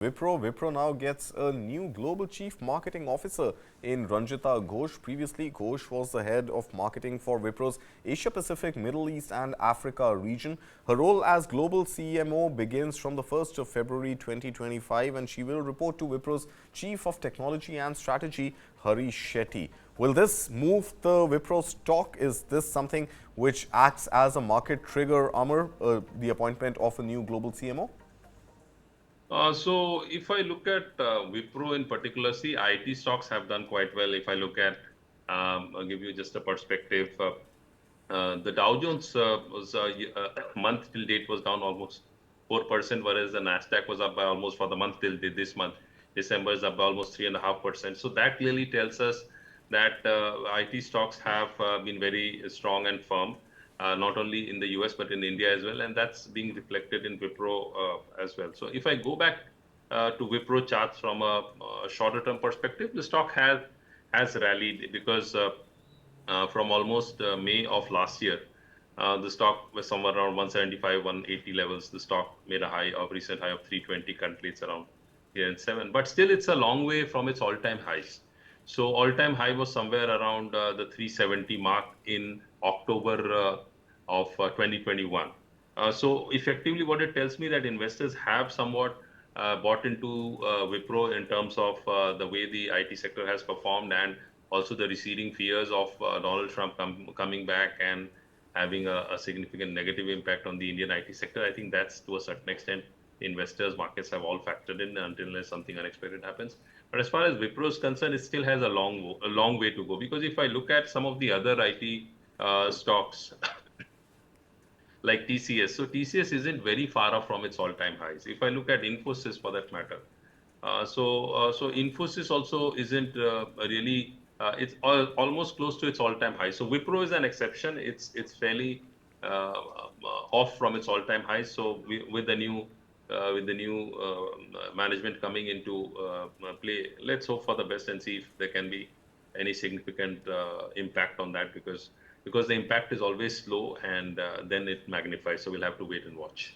Wipro now gets a new global chief marketing officer in Ranjita Ghosh. Previously, Ghosh was the head of marketing for Wipro's Asia Pacific, Middle East and Africa region. Her role as global CMO begins from the 1st of February 2025 and she will report to Wipro's chief of technology and strategy, Harish Shetty. Will this move the Wipro stock? Is this something which acts as a market trigger, Amar, the appointment of a new global CMO? So if I look at Wipro in particular, see, IT stocks have done quite well. If I look at, I'll give you just a perspective. The Dow Jones was month till date was down almost 4%, whereas the Nasdaq was up by almost for the month till this month. December is up by almost 3.5%. So that clearly tells us that IT stocks have been very strong and firm, not only in the US but in India as well, and that's being reflected in Wipro as well. So if I go back to Wipro charts from a shorter term perspective, the stock has rallied because from almost May of last year, the stock was somewhere around 175, 180 levels. The stock made a high of recent high of 320. Currently, it's around 307. But still, it's a long way from its all-time highs. So all-time high was somewhere around the 370 mark in October of 2021. So effectively, what it tells me that investors have somewhat bought into Wipro in terms of the way the IT sector has performed and also the receding fears of Donald Trump coming back and having a significant negative impact on the Indian IT sector. I think that's to a certain extent investors, markets have all factored in until something unexpected happens. But as far as Wipro is concerned, it still has a long way to go, because if I look at some of the other IT stocks like TCS, so TCS isn't very far off from its all-time highs. If I look at Infosys for that matter, so Infosys also isn't really, almost close to its all-time high. So Wipro is an exception. It's fairly off from its all-time high. So with the new management coming into play, let's hope for the best and see if there can be any significant impact on that, because the impact is always slow and then it magnifies. So we'll have to wait and watch.